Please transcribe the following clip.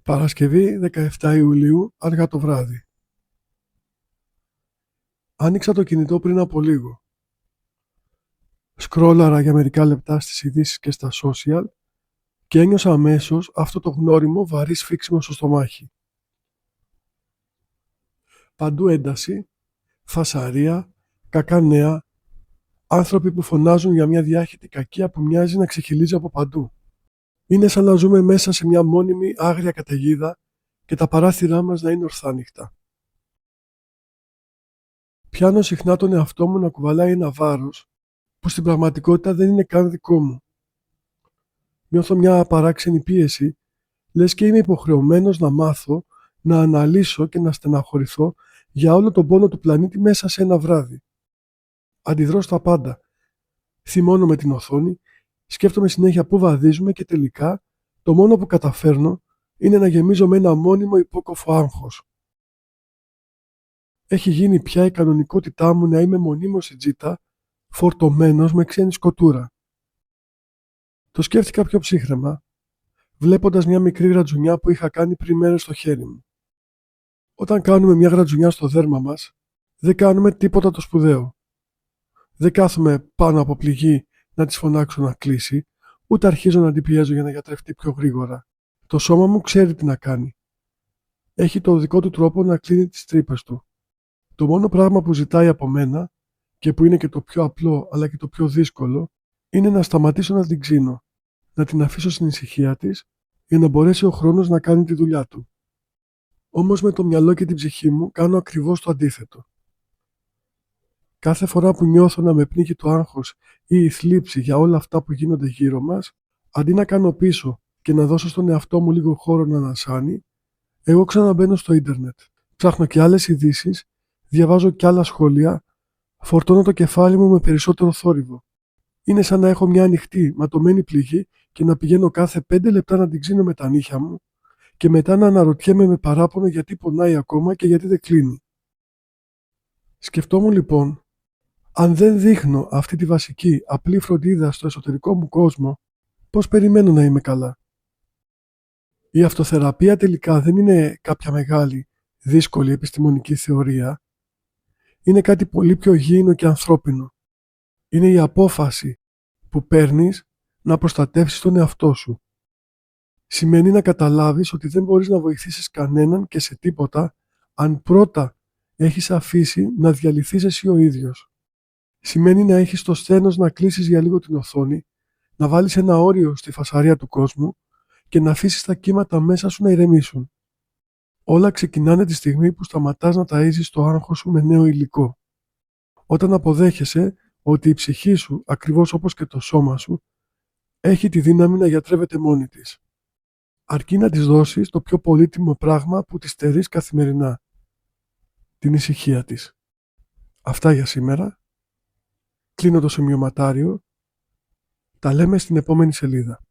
Παρασκευή 17 Ιουλίου, αργά το βράδυ. Άνοιξα το κινητό πριν από λίγο. Σκρόλαρα για μερικά λεπτά στις ειδήσεις και στα social και ένιωσα αμέσως αυτό το γνώριμο βαρύ σφίξιμο στο στομάχι. Παντού ένταση, φασαρία, κακά νέα, άνθρωποι που φωνάζουν για μια διάχυτη κακία που μοιάζει να ξεχυλίζει από παντού. Είναι σαν να ζούμε μέσα σε μια μόνιμη άγρια καταιγίδα και τα παράθυρά μας να είναι ορθάνυχτα. Πιάνω συχνά τον εαυτό μου να κουβαλάει ένα βάρος που στην πραγματικότητα δεν είναι καν δικό μου. Νιώθω μια απαράξενη πίεση, λες και είμαι υποχρεωμένος να μάθω, να αναλύσω και να στεναχωρηθώ για όλο τον πόνο του πλανήτη μέσα σε ένα βράδυ. Αντιδρώ στα πάντα. Θυμώνω με την οθόνη, σκέφτομαι συνέχεια πού βαδίζουμε και τελικά το μόνο που καταφέρνω είναι να γεμίζω με ένα μόνιμο υπόκοφο άγχος. Έχει γίνει πια η κανονικότητά μου να είμαι μονίμως η τζίτα, φορτωμένος με ξένη σκοτούρα. Το σκέφτηκα πιο ψύχραιμα, βλέποντας μια μικρή γρατζουνιά που είχα κάνει πριν μέρες στο χέρι μου. Όταν κάνουμε μια γρατζουνιά στο δέρμα μας, δεν κάνουμε τίποτα το σπουδαίο. Δεν κάθομαι πάνω από πληγή να της φωνάξω να κλείσει, ούτε αρχίζω να την πιέζω για να γιατρευτεί πιο γρήγορα. Το σώμα μου ξέρει τι να κάνει. Έχει το δικό του τρόπο να κλείνει τις τρύπες του. Το μόνο πράγμα που ζητάει από μένα, και που είναι και το πιο απλό αλλά και το πιο δύσκολο, είναι να σταματήσω να την ξύνω, να την αφήσω στην ησυχία της για να μπορέσει ο χρόνος να κάνει τη δουλειά του. Όμως με το μυαλό και την ψυχή μου κάνω ακριβώς το αντίθετο. Κάθε φορά που νιώθω να με πνίγει το άγχος ή η θλίψη για όλα αυτά που γίνονται γύρω μας, αντί να κάνω πίσω και να δώσω στον εαυτό μου λίγο χώρο να ανασάνει, εγώ ξαναμπαίνω στο ίντερνετ. Ψάχνω και άλλες ειδήσεις, διαβάζω και άλλα σχόλια, φορτώνω το κεφάλι μου με περισσότερο θόρυβο. Είναι σαν να έχω μια ανοιχτή, ματωμένη πληγή και να πηγαίνω κάθε 5 λεπτά να την ξύνω με τα νύχια μου και μετά να αναρωτιέμαι με παράπονο γιατί πονάει ακόμα και γιατί δεν κλείνει. Σκεφτόμουν λοιπόν, αν δεν δείχνω αυτή τη βασική απλή φροντίδα στο εσωτερικό μου κόσμο, πώς περιμένω να είμαι καλά? Η αυτοθεραπεία τελικά δεν είναι κάποια μεγάλη, δύσκολη επιστημονική θεωρία. Είναι κάτι πολύ πιο γήινο και ανθρώπινο. Είναι η απόφαση που παίρνεις να προστατεύσεις τον εαυτό σου. Σημαίνει να καταλάβεις ότι δεν μπορείς να βοηθήσεις κανέναν και σε τίποτα αν πρώτα έχεις αφήσει να διαλυθείς εσύ ο ίδιος. Σημαίνει να έχεις το σθένος να κλείσεις για λίγο την οθόνη, να βάλεις ένα όριο στη φασαρία του κόσμου και να αφήσεις τα κύματα μέσα σου να ηρεμήσουν. Όλα ξεκινάνε τη στιγμή που σταματάς να ταΐζεις το άγχος σου με νέο υλικό. Όταν αποδέχεσαι ότι η ψυχή σου, ακριβώς όπως και το σώμα σου, έχει τη δύναμη να γιατρεύεται μόνη της. Αρκεί να της δώσεις το πιο πολύτιμο πράγμα που της στερείς καθημερινά. Την ησυχία της. Αυτά για σήμερα. Κλείνω το σημειωματάριο. Τα λέμε στην επόμενη σελίδα.